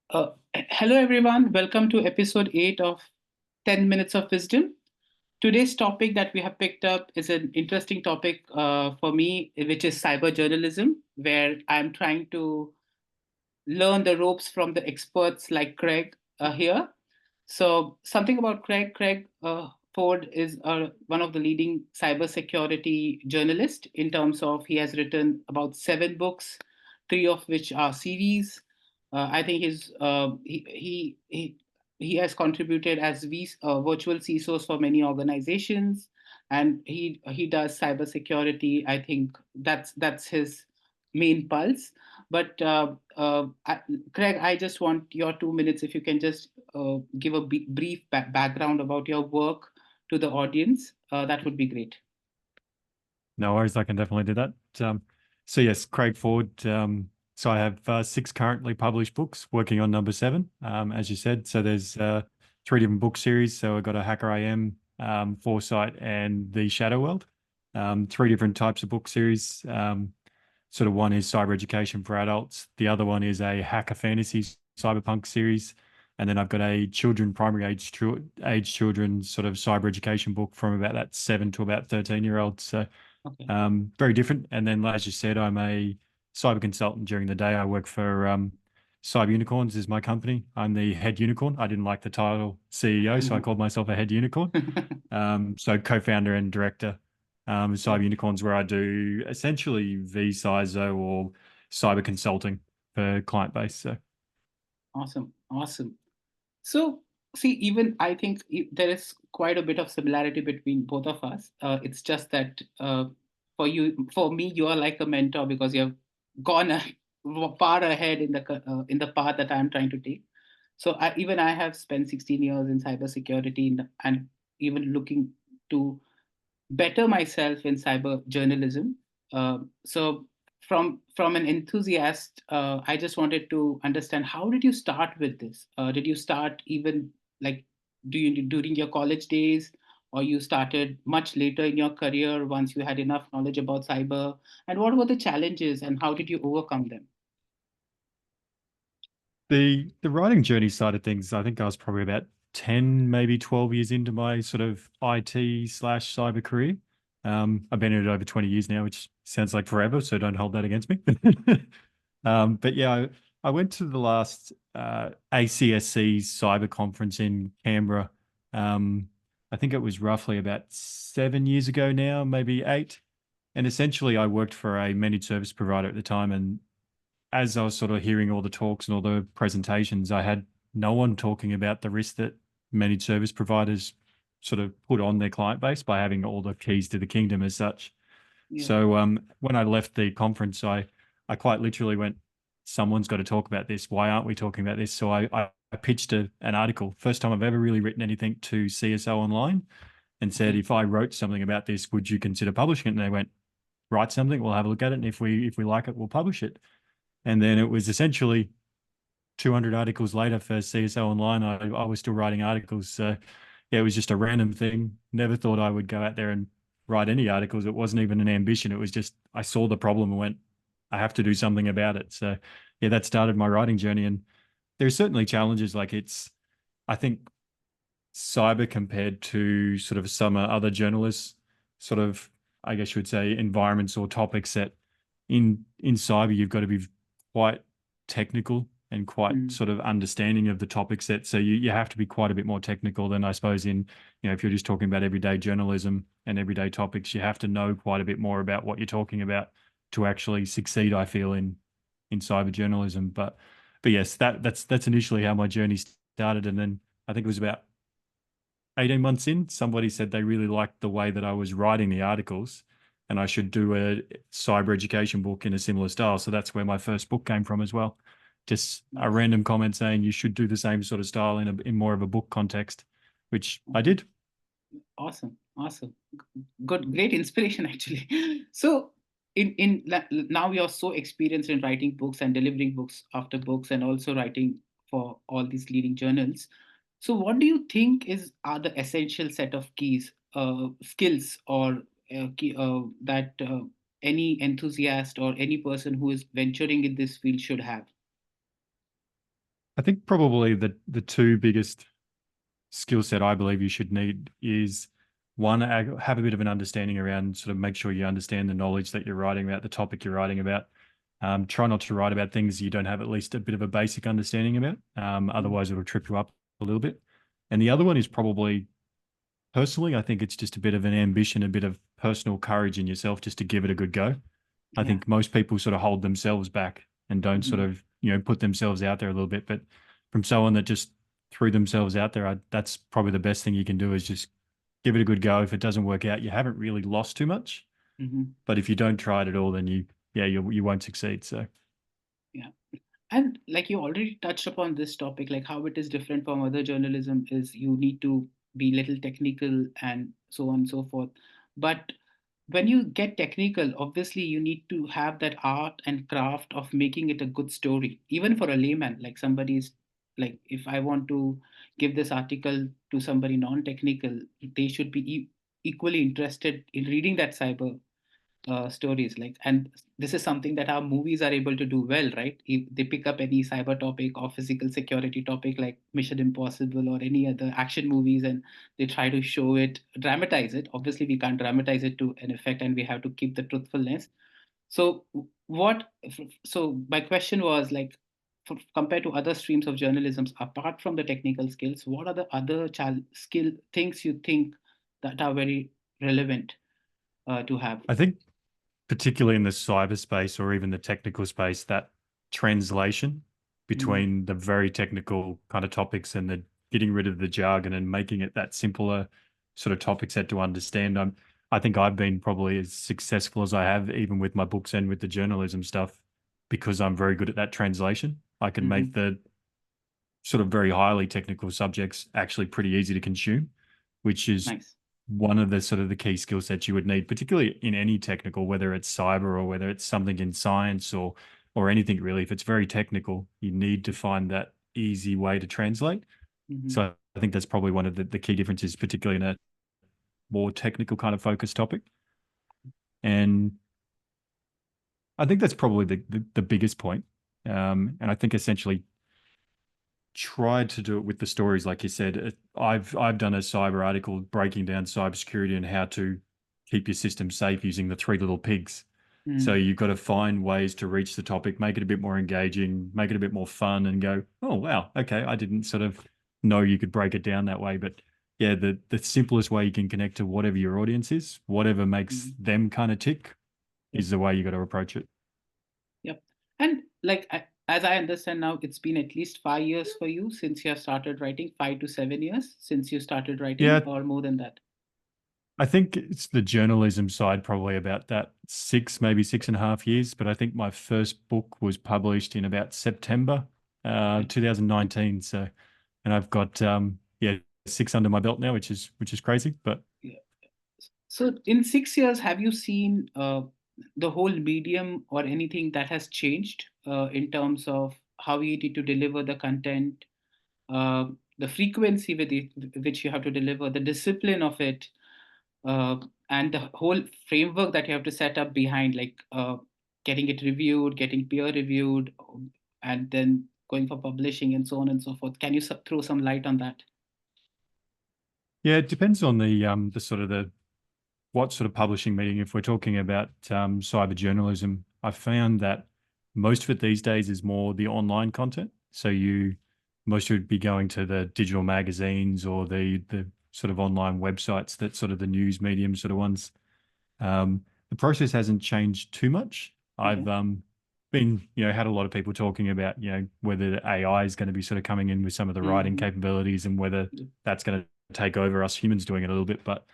Hello, everyone. Welcome to episode 8 of 10 Minutes of Wisdom. Today's topic that we have picked up is an interesting topic for me, which is cyber journalism, where I'm trying to learn the ropes from the experts like Craig here. So, something about Craig. Craig Ford is one of the leading cybersecurity journalists in terms of he has written about 7 books, 3 of which are series. I think he has contributed as virtual CISOs for many organizations, and he does cybersecurity. I think that's his main pulse. But Craig, I just want your 2 minutes if you can just give a brief background about your work to the audience. That would be great. No worries, I can definitely do that. So yes, Craig Ford. So I have 6 currently published books, working on number 7, as you said. So there's 3 different book series. So I've got a Hacker IM, Foresight, and The Shadow World. 3 different types of book series. Sort of one is cyber education for adults. The other one is a hacker fantasy cyberpunk series. And then I've got a primary age children sort of cyber education book from about that 7 to about 13-year-olds. So Okay. very different. And then, as you said, I'm a cyber consultant during the day. I work for Cyber Unicorns is my company. I'm the head unicorn. I didn't like the title CEO, so I called myself a head unicorn. So co-founder and director of Cyber Unicorns, where I do essentially VCISO or cyber consulting for client base. So Awesome. So, see, even I think there is quite a bit of similarity between both of us. It's just that for me, you are like a mentor because you have gone far ahead in the path that I'm trying to take. So, even I have spent 16 years in cybersecurity and even looking to better myself in cyber journalism. So from an enthusiast, I just wanted to understand how did you start with this? Did you start even like during your college days, or you started much later in your career once you had enough knowledge about cyber? And what were the challenges, and how did you overcome them? the writing journey side of things, I think I was probably about 10, maybe 12 years into my sort of IT/cyber career. I've been in it over 20 years now, which sounds like forever, so don't hold that against me. But yeah, I went to the last ACSC cyber conference in Canberra. I think it was roughly about 7 years ago now, maybe 8. And essentially, I worked for a managed service provider at the time, and as I was sort of hearing all the talks and all the presentations, I had no one talking about the risk that managed service providers sort of put on their client base by having all the keys to the kingdom as such. Yeah. So when I left the conference, I quite literally went, someone's got to talk about this. Why aren't we talking about this? So I pitched an article. First time I've ever really written anything to CSO Online, and said, Okay. if I wrote something about this, would you consider publishing it? And they went, write something, we'll have a look at it. And if we like it, we'll publish it. And then it was essentially 200 articles later for CSO Online. I was still writing articles. So yeah, it was just a random thing. Never thought I would go out there and write any articles. It wasn't even an ambition. It was just, I saw the problem and went, I have to do something about it. So yeah, that started my writing journey. And there's certainly challenges. Like I think cyber compared to sort of some other journalists, sort of, I guess you would say, environments or topics that in cyber, you've got to be quite technical and quite Mm. sort of understanding of the topic set. So you have to be quite a bit more technical than, I suppose, if you're just talking about everyday journalism and everyday topics, you have to know quite a bit more about what you're talking about to actually succeed, I feel, in cyber journalism. But yes, that's initially how my journey started. And then I think it was about 18 months in, somebody said they really liked the way that I was writing the articles, and I should do a cyber education book in a similar style. So that's where my first book came from as well. Just a Nice. random comment saying you should do the same sort of style in more of a book context, which I did. Awesome. Good, great inspiration actually. So, now you're so experienced in writing books and delivering books after books, and also writing for all these leading journals. So, what do you think are the essential set of skills, or that any enthusiast or any person who is venturing in this field should have? I think probably the two biggest skill set I believe you should need is one, have a bit of an understanding around sort of make sure you understand the knowledge that you're writing about, the topic you're writing about. Try not to write about things you don't have at least a bit of a basic understanding about. Mm, Otherwise, it'll trip you up a little bit. And the other one is probably personally, I think it's just a bit of an ambition, a bit of personal courage in yourself just to give it a good go. I yeah. think most people sort of hold themselves back and don't sort Mhm, of, put themselves out there a little bit. But from someone that just threw themselves out there, that's probably the best thing you can do is just give it a good go. If it doesn't work out, you haven't really lost too much. mhm, But if you don't try it at all, then you won't succeed. So yeah. And like you already touched upon this topic, like how it is different from other journalism is you need to be little technical and so on and so forth. But when you get technical, obviously you need to have that art and craft of making it a good story, even for a layman. Like somebody's like, if I want to give this article to somebody non-technical, they should be equally interested in reading that cyber stories, like, and this is something that our movies are able to do well, right? If they pick up any cyber topic or physical security topic like Mission Impossible or any other action movies, and they try to show it, dramatize it. Obviously we can't dramatize it to an effect, and we have to keep the truthfulness. So what, so my question was like, compared to other streams of journalism, apart from the technical skills, what are the other skill things you think that are very relevant to have? I think particularly in the cyberspace or even the technical space, that translation Mm, between the very technical kind of topics and the getting rid of the jargon and making it that simpler sort of topic set to understand. I think I've been probably as successful as I have, even with my books and with the journalism stuff, because I'm very good at that translation. I can make mhm. the sort of very highly technical subjects actually pretty easy to consume, which is Nice. one of the sort of the key skill sets you would need, particularly in any technical, whether it's cyber or whether it's something in science or anything really. If it's very technical, you need to find that easy way to translate. Mhm. So I think that's probably one of the key differences, particularly in a more technical kind of focus topic. And I think that's probably the biggest point. And I think essentially tried to do it with the stories, like you said. I've done a cyber article breaking down cybersecurity and how to keep your system safe using the three little pigs. So Mm, you've got to find ways to reach the topic, make it a bit more engaging, make it a bit more fun, and go, oh wow, okay, I didn't sort of know you could break it down that way. But yeah, the simplest way you can connect to whatever your audience is, whatever makes mhm. them kind of tick, Yep. is the way you got to approach it. Yep. And like as I understand now, it's been at least 5 years for you since you have started writing, 5 to 7 years since you started writing, Yeah, or more than that. I think it's the journalism side, probably about that maybe 6.5 years. But I think my first book was published in about September Right. 2019. So, and I've got six under my belt now, which is crazy. But Yeah. So in 6 years, have you seen the whole medium or anything that has changed in terms of how you need to deliver the content, uh, the frequency with which you have to deliver, the discipline of it, uh, and the whole framework that you have to set up behind, like getting it reviewed, getting peer reviewed, and then going for publishing and so on and so forth? Can you throw some light on that? yeah, it depends on the sort of the what sort of publishing meeting. If we're talking about cyber journalism, I found that most of it these days is more the online content. So most would be going to the digital magazines or the sort of online websites that sort of the news medium sort of ones. The process hasn't changed too much. I've Okay. been, had a lot of people talking about, whether the AI is going to be sort of coming in with some of the writing Mm-hmm. capabilities and whether Yep. that's going to take over us humans doing it a little bit. But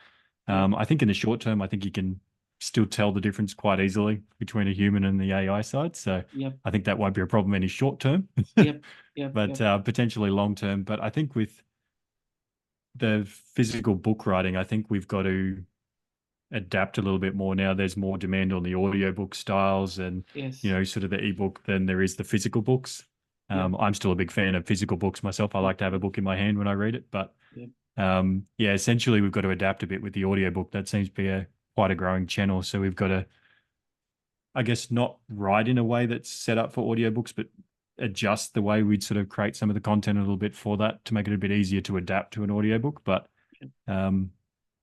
Yep. I think in the short term, I think you can still tell the difference quite easily between a human and the AI side. So Yep. I think that won't be a problem any short term, Yep. Yep. but Yep. potentially long term. But I think with the physical book writing, I think we've got to adapt a little bit more now. There's more demand on the audiobook styles and, Yes. sort of the ebook than there is the physical books. Yep. I'm still a big fan of physical books myself. I Yep. like to have a Yep. book in my hand when I read it, but Yep. yeah, essentially we've got to adapt a bit with the audiobook. That seems to be quite a growing channel. So we've got to, I guess, not write in a way that's set up for audiobooks, but adjust the way we'd sort of create some of the content a little bit for that to make it a bit easier to adapt to an audiobook. But Yeah. um,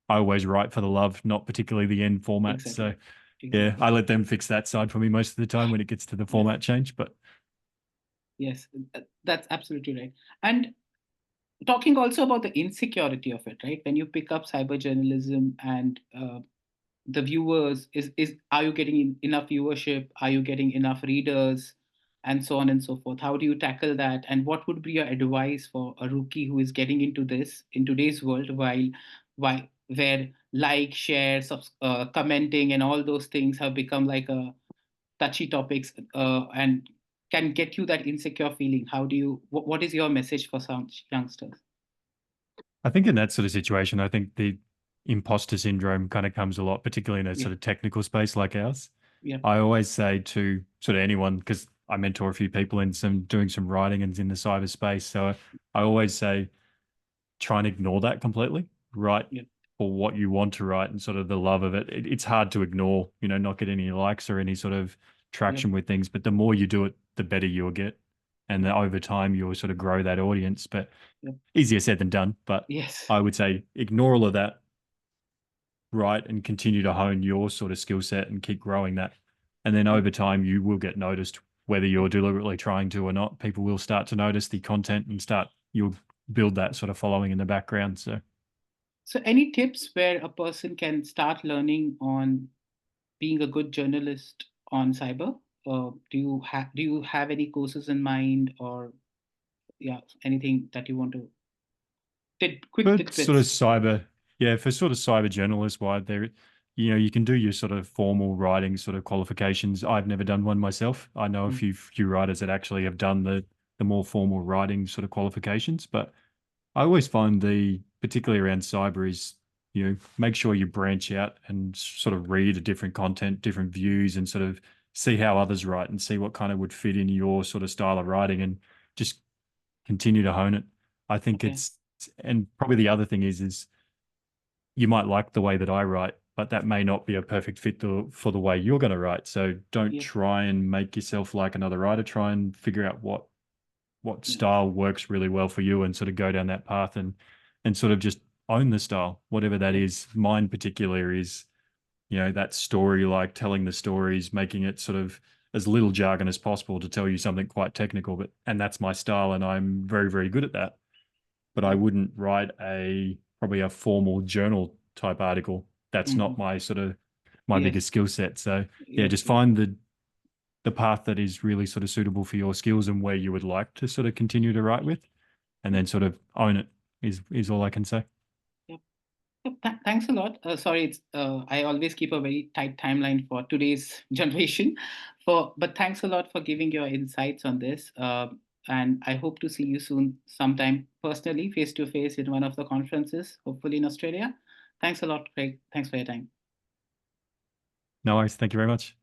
I always write for the love, not particularly the end format. So Exactly. yeah, Exactly. I let them fix that side for me most of the time when it gets to the Yes. format change. But Yes. That's absolutely right. And talking also about the insecurity of it, right? When you pick up cyber journalism and the viewers, is are you getting enough viewership? Are you getting enough readers? And so on and so forth. How do you tackle that? And what would be your advice for a rookie who is getting into this in today's world, while where like, share, commenting, and all those things have become like a touchy topics, and can get you that insecure feeling? How do you? What is your message for some youngsters? I think in that sort of situation, I think the imposter syndrome kind of comes a lot, particularly in a Yeah, sort of technical space like ours. yeah, I always say to sort of anyone, because I mentor a few people in some doing some writing and in the cyberspace. So I always say try and ignore that completely. Write yeah, for what you want to write and sort of the love of it. It's hard to ignore, not get any likes or any sort of yeah, traction with things. But the more you do it, the better you'll get. And yeah, then over time, you'll sort of grow that audience. But yeah. easier said than done. But Yes, I would say ignore all of that, write and continue to hone your sort of skill set and keep growing that. And then yeah, over time, you will get noticed whether yeah. you're deliberately trying to or not. People will start to notice the content and you'll build that sort of following in the background. So So, any tips where a person can start learning on being a good journalist on cyber? Do you have any courses in mind, or yeah, anything that you want to quick but sort of tidbits? cyber, yeah, for sort of cyber journalist wide there, you can do your sort of formal writing sort of qualifications. I've never done one myself. I know a Mm, few writers that actually have done the more formal writing sort of qualifications, but I always find particularly around cyber is, make sure you branch out and sort of read a different content, different views, and sort of see how others write and see what kind of would fit in your sort of style of writing and just continue to hone it. I think okay. and probably the other thing is you might like the way that I write, but that may not be a perfect fit for the way you're going to write. So don't Yeah, try and make yourself like another writer. Try and figure out what yeah, style works really well for you and sort of go down that path and sort of just own the style, whatever that yeah, is. Mine particular is, that story, like telling the stories, making it sort of as little jargon as possible to tell you something quite technical, and that's my style and I'm very, very good at that. But I yeah. wouldn't write probably a formal journal type article. That's Hmm. not my sort of my Yes, biggest skill set. So yeah, yes, just yes. find the path that is really sort of suitable for your skills and where you would like to sort of continue to write with, and Yeah, then sort of own it is all I can say. yeah. Thanks a lot. Sorry, I always keep a very tight timeline for today's generation. But thanks a lot for giving your insights on this. And I hope to see you soon, sometime personally, face to face in one of the conferences, hopefully in Australia. Thanks a lot, Craig. Thanks for your time. No worries. Thank you very much.